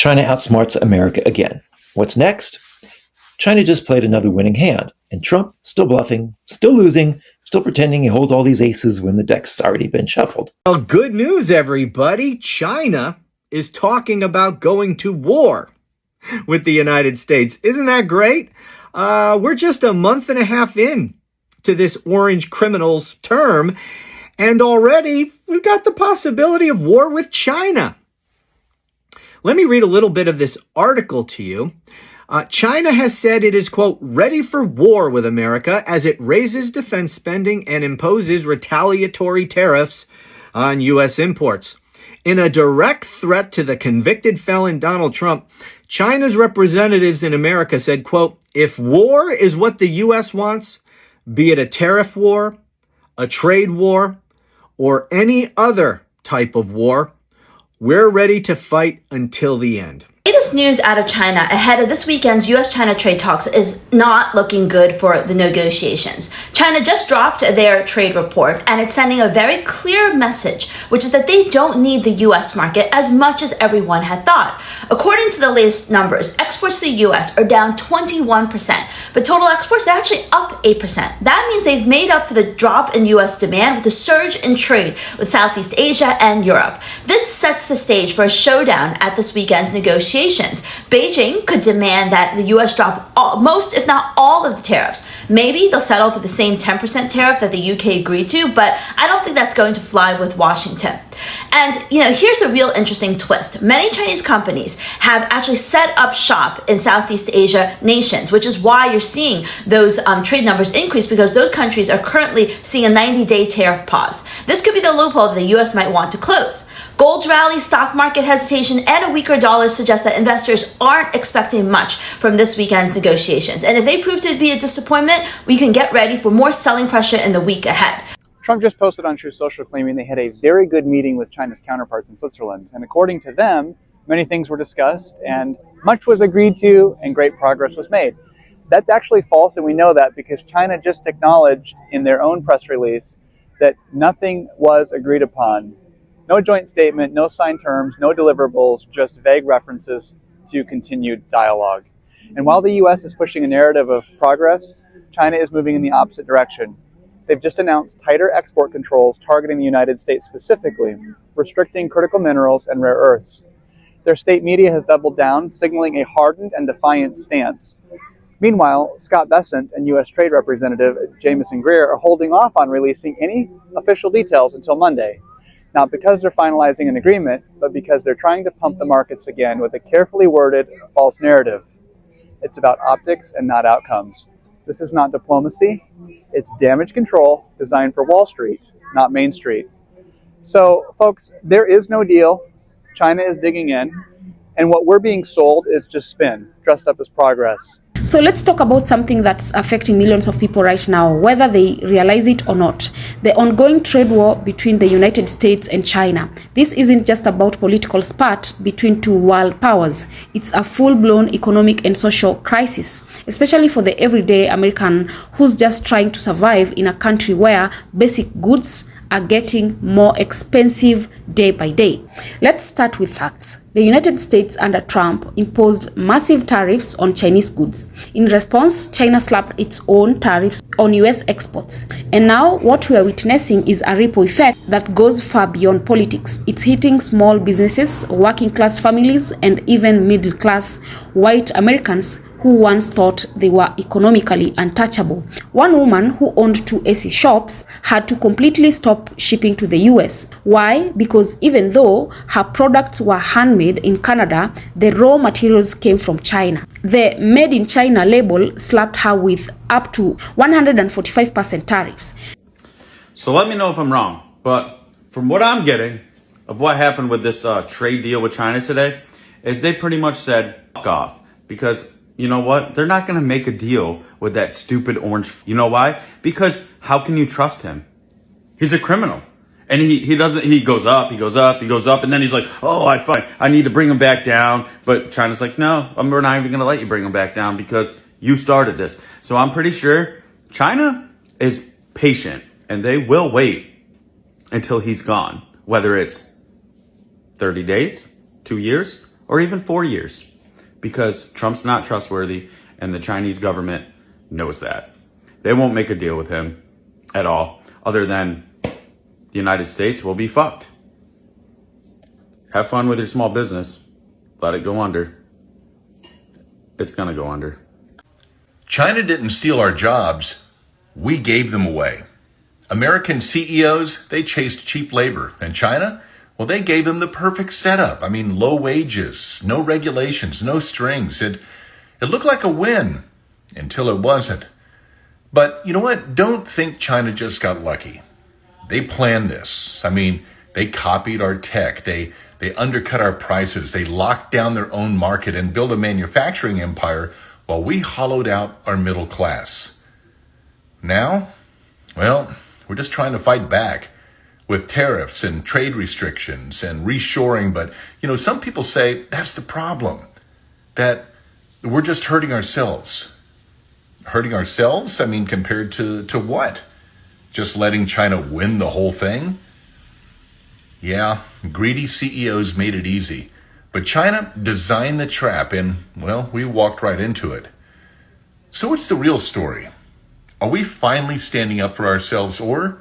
China outsmarts America again. What's next? China just played another winning hand, and Trump still bluffing, still losing, still pretending he holds all these aces when the deck's already been shuffled. Well, good news, everybody. China is talking about going to war with the United States. Isn't that great? We're just a month and a half in to this orange criminals term, and already we've got the possibility of war with China. Let me read a little bit of this article to you. China has said it is, quote, ready for war with America as it raises defense spending and imposes retaliatory tariffs on U.S. imports. In a direct threat to the convicted felon Donald Trump, China's representatives in America said, quote, if war is what the U.S. wants, be it a tariff war, a trade war, or any other type of war, we're ready to fight until the end. Latest news out of China ahead of this weekend's U.S.-China trade talks is not looking good for the negotiations. China just dropped their trade report, and it's sending a very clear message, which is that they don't need the U.S. market as much as everyone had thought. According to the latest numbers, exports to the U.S. are down 21%, but total exports are actually up 8%. That means they've made up for the drop in U.S. demand with a surge in trade with Southeast Asia and Europe. This sets the stage for a showdown at this weekend's negotiations. Beijing could demand that the U.S. drop most, if not all, of the tariffs. Maybe they'll settle for the same 10% tariff that the U.K. agreed to, but I don't think that's going to fly with Washington. And, here's the real interesting twist. Many Chinese companies have actually set up shop in Southeast Asia nations, which is why you're seeing those trade numbers increase, because those countries are currently seeing a 90-day tariff pause. This could be the loophole that the U.S. might want to close. Gold's rally, stock market hesitation, and a weaker dollar suggest that investors aren't expecting much from this weekend's negotiations. And if they prove to be a disappointment, we can get ready for more selling pressure in the week ahead. Trump just posted on Truth Social claiming they had a very good meeting with China's counterparts in Switzerland. And according to them, many things were discussed and much was agreed to and great progress was made. That's actually false, and we know that because China just acknowledged in their own press release that nothing was agreed upon. No joint statement, no signed terms, no deliverables, just vague references to continued dialogue. And while the U.S. is pushing a narrative of progress, China is moving in the opposite direction. They've just announced tighter export controls targeting the United States specifically, restricting critical minerals and rare earths. Their state media has doubled down, signaling a hardened and defiant stance. Meanwhile, Scott Bessent and U.S. Trade Representative Jamieson Greer are holding off on releasing any official details until Monday. Not because they're finalizing an agreement, but because they're trying to pump the markets again with a carefully worded false narrative. It's about optics and not outcomes. This is not diplomacy. It's damage control designed for Wall Street, not Main Street. So, folks, there is no deal. China is digging in. And what we're being sold is just spin, dressed up as progress. So let's talk about something that's affecting millions of people right now, whether they realize it or not. The ongoing trade war between the United States and China. This isn't just about political spat between two world powers. It's a full-blown economic and social crisis, especially for the everyday American who's just trying to survive in a country where basic goods are getting more expensive day by day. Let's start with facts. The United States under Trump imposed massive tariffs on Chinese goods. In response, China slapped its own tariffs on US exports. And now what we are witnessing is a ripple effect that goes far beyond politics. It's hitting small businesses, working class families, and even middle class white Americans who once thought they were economically untouchable. One woman who owned 2 AC shops had to completely stop shipping to the US. Why? Because even though her products were handmade in Canada, the raw materials came from China. The Made in China label slapped her with up to 145% tariffs. So let me know if I'm wrong, but from what I'm getting of what happened with this trade deal with China today, is they pretty much said, fuck off, because you know what? They're not going to make a deal with that stupid orange. You know why? Because how can you trust him? He's a criminal. And he goes up, and then he's like, oh, I need to bring him back down. But China's like, no, we're not even going to let you bring him back down because you started this. So I'm pretty sure China is patient and they will wait until he's gone, whether it's 30 days, 2 years, or even 4 years, because Trump's not trustworthy and the Chinese government knows that. They won't make a deal with him at all, other than the United States will be fucked. Have fun with your small business. Let it go under. It's gonna go under. China didn't steal our jobs. We gave them away. American CEOs, they chased cheap labor. And China, well, they gave them the perfect setup. I mean, low wages, no regulations, no strings. It looked like a win until it wasn't. But you know what? Don't think China just got lucky. They planned this. I mean, they copied our tech. They undercut our prices. They locked down their own market and built a manufacturing empire while we hollowed out our middle class. Now, well, we're just trying to fight back with tariffs and trade restrictions and reshoring. But, some people say that's the problem, that we're just hurting ourselves. Hurting ourselves? I mean, compared to what? Just letting China win the whole thing? Yeah, greedy CEOs made it easy. But China designed the trap and, well, we walked right into it. So what's the real story? Are we finally standing up for ourselves, or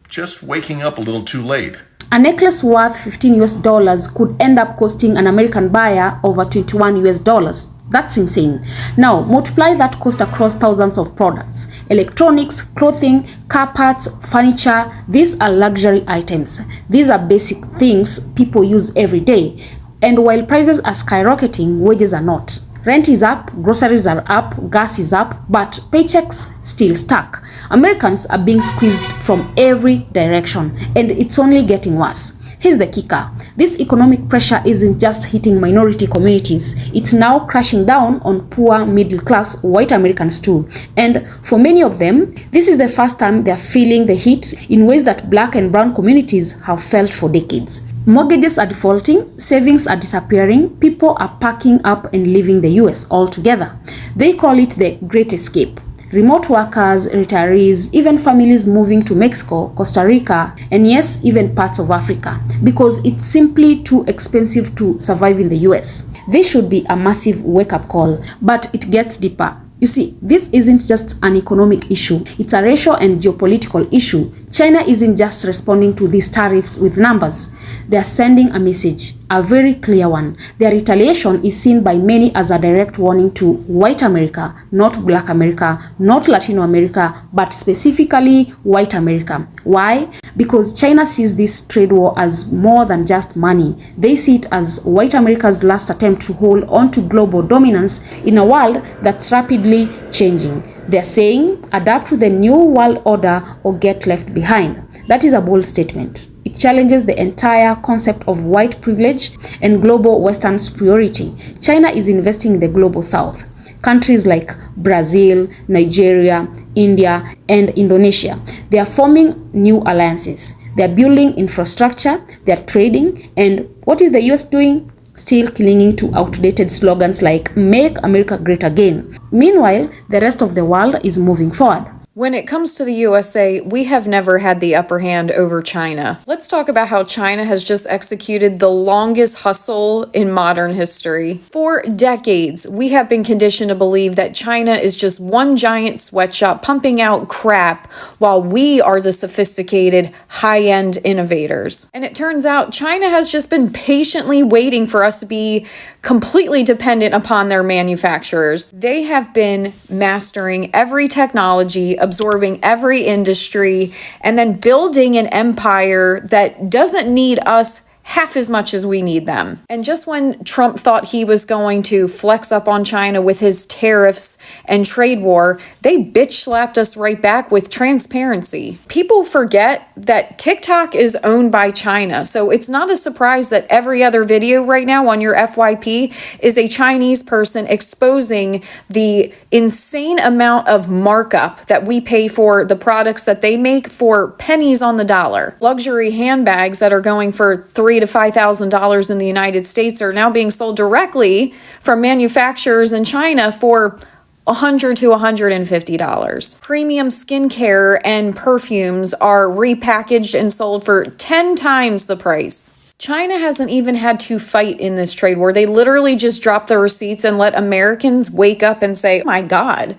just waking up a little too late? A necklace worth $15 could end up costing an American buyer over $21. That's insane. Now, multiply that cost across thousands of products. Electronics, clothing, car parts, furniture, these are luxury items. These are basic things people use every day. And while prices are skyrocketing, wages are not. Rent is up, groceries are up, gas is up, but paychecks still stuck. Americans are being squeezed from every direction, and it's only getting worse. Here's the kicker. This economic pressure isn't just hitting minority communities. It's now crashing down on poor, middle-class white Americans too. And for many of them, this is the first time they're feeling the heat in ways that black and brown communities have felt for decades. Mortgages are defaulting, savings are disappearing, people are packing up and leaving the US altogether. They call it the Great Escape. Remote workers, retirees, even families moving to Mexico, Costa Rica, and yes, even parts of Africa, because it's simply too expensive to survive in the US. This should be a massive wake-up call, but it gets deeper. You see, this isn't just an economic issue, it's a racial and geopolitical issue. China isn't just responding to these tariffs with numbers. They're sending a message, a very clear one. Their retaliation is seen by many as a direct warning to white America, not black America, not Latino America, but specifically white America. Why? Because China sees this trade war as more than just money. They see it as white America's last attempt to hold on to global dominance in a world that's rapidly changing. They're saying, adapt to the new world order or get left behind. That is a bold statement. It challenges the entire concept of white privilege and global Western superiority. China is investing in the global South. Countries like Brazil, Nigeria, India, and Indonesia, they are forming new alliances. They are building infrastructure, they are trading, and what is the US doing? Still clinging to outdated slogans like "Make America Great Again." Meanwhile, the rest of the world is moving forward. When it comes to the USA, we have never had the upper hand over China. Let's talk about how China has just executed the longest hustle in modern history. For decades, we have been conditioned to believe that China is just one giant sweatshop pumping out crap while we are the sophisticated, high-end innovators. And it turns out China has just been patiently waiting for us to be completely dependent upon their manufacturers. They have been mastering every technology, absorbing every industry, and then building an empire that doesn't need us half as much as we need them. And just when Trump thought he was going to flex up on China with his tariffs and trade war, they bitch slapped us right back with transparency. People forget that TikTok is owned by China, so it's not a surprise that every other video right now on your FYP is a Chinese person exposing the insane amount of markup that we pay for the products that they make for pennies on the dollar. Luxury handbags that are going for $3,000 to $5,000 in the United States are now being sold directly from manufacturers in China for $100 to $150. Premium skincare and perfumes are repackaged and sold for 10 times the price. China hasn't even had to fight in this trade war. They literally just drop the receipts and let Americans wake up and say, oh my God,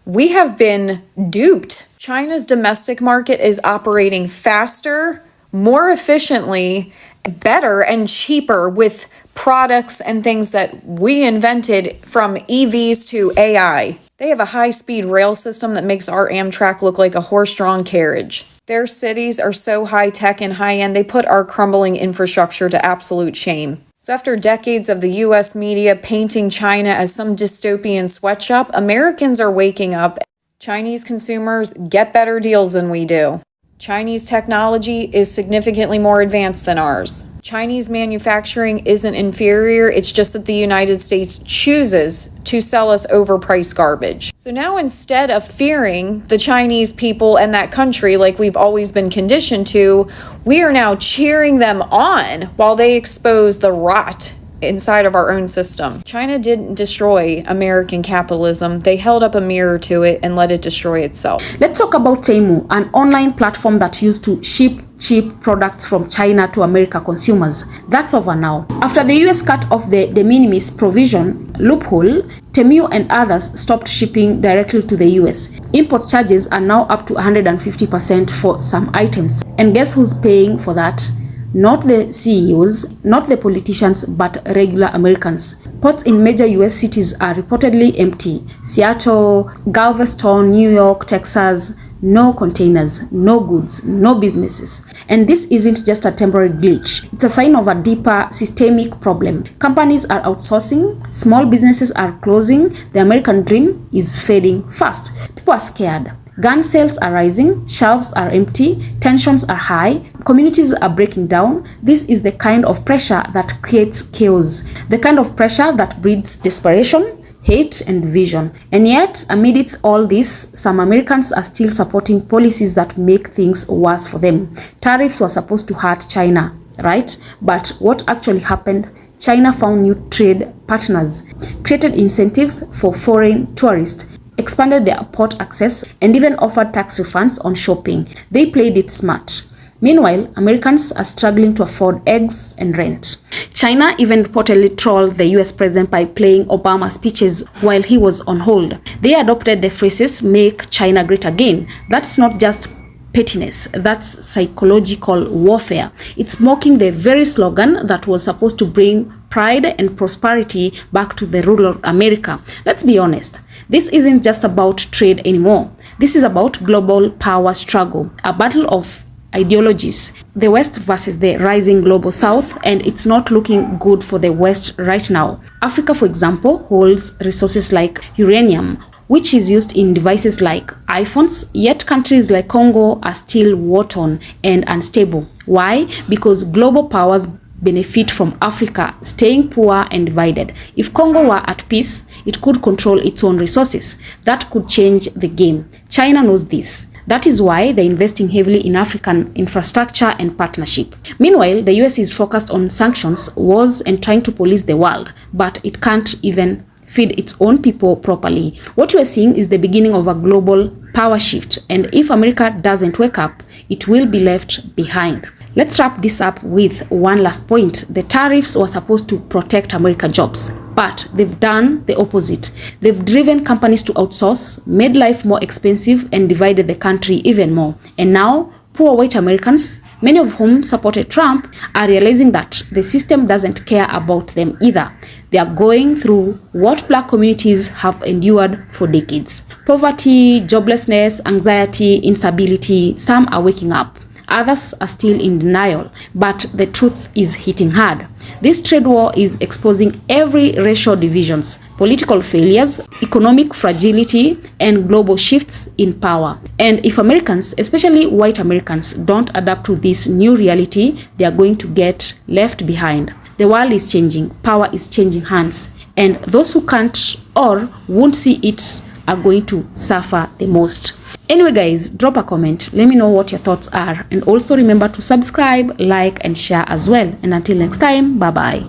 we have been duped. China's domestic market is operating faster, more efficiently, better, and cheaper with products and things that we invented, from EVs to AI. They have a high-speed rail system that makes our Amtrak look like a horse-drawn carriage. Their cities are so high-tech and high-end, they put our crumbling infrastructure to absolute shame. So after decades of the US media painting China as some dystopian sweatshop, Americans are waking up. Chinese consumers get better deals than we do. Chinese technology is significantly more advanced than ours. Chinese manufacturing isn't inferior, it's just that the United States chooses to sell us overpriced garbage. So now, instead of fearing the Chinese people and that country like we've always been conditioned to, we are now cheering them on while they expose the rot inside of our own system. China didn't destroy American capitalism. They held up a mirror to it and let it destroy itself. Let's talk about Temu, an online platform that used to ship cheap products from China to America consumers. That's over now. After the US cut off the de minimis provision loophole, Temu and others stopped shipping directly to the US. Import charges are now up to 150% for some items. And guess who's paying for that? Not the CEOs, not the politicians, but regular Americans. Ports in major US cities are reportedly empty. Seattle, Galveston, New York, Texas, no containers, no goods, no businesses. And this isn't just a temporary glitch. It's a sign of a deeper systemic problem. Companies are outsourcing, small businesses are closing, the American dream is fading fast. People are scared. Gun sales are rising, shelves are empty, tensions are high, communities are breaking down. This is the kind of pressure that creates chaos, the kind of pressure that breeds desperation, hate, and division. And yet, amidst all this, some Americans are still supporting policies that make things worse for them. Tariffs were supposed to hurt China, right? But what actually happened? China found new trade partners, created incentives for foreign tourists, expanded their port access, and even offered tax refunds on shopping. They played it smart. Meanwhile, Americans are struggling to afford eggs and rent. China even reportedly trolled the US president by playing Obama's speeches while he was on hold. They adopted the phrases, "Make China Great Again." That's not just pettiness, that's psychological warfare. It's mocking the very slogan that was supposed to bring pride and prosperity back to the rural America. Let's be honest. This isn't just about trade anymore. This is about global power struggle, a battle of ideologies, the West versus the rising global South, and it's not looking good for the West right now. Africa, for example, holds resources like uranium, which is used in devices like iPhones, yet countries like Congo are still war-torn and unstable. Why? Because global powers benefit from Africa staying poor and divided. If Congo were at peace, it could control its own resources. That could change the game. China knows this. That is why they're investing heavily in African infrastructure and partnership. Meanwhile, the US is focused on sanctions, wars, and trying to police the world, but it can't even feed its own people properly. What we are seeing is the beginning of a global power shift, and if America doesn't wake up, it will be left behind. Let's wrap this up with one last point. The tariffs were supposed to protect American jobs, but they've done the opposite. They've driven companies to outsource, made life more expensive, and divided the country even more. And now, poor white Americans, many of whom supported Trump, are realizing that the system doesn't care about them either. They are going through what black communities have endured for decades. Poverty, joblessness, anxiety, instability. Some are waking up. Others are still in denial, but the truth is hitting hard. This trade war is exposing every racial divisions, political failures, economic fragility, and global shifts in power. And if Americans, especially white Americans, don't adapt to this new reality, they are going to get left behind. The world is changing, power is changing hands, and those who can't or won't see it are going to suffer the most. Anyway guys, drop a comment, let me know what your thoughts are, and also remember to subscribe, like, and share as well. And until next time, bye bye.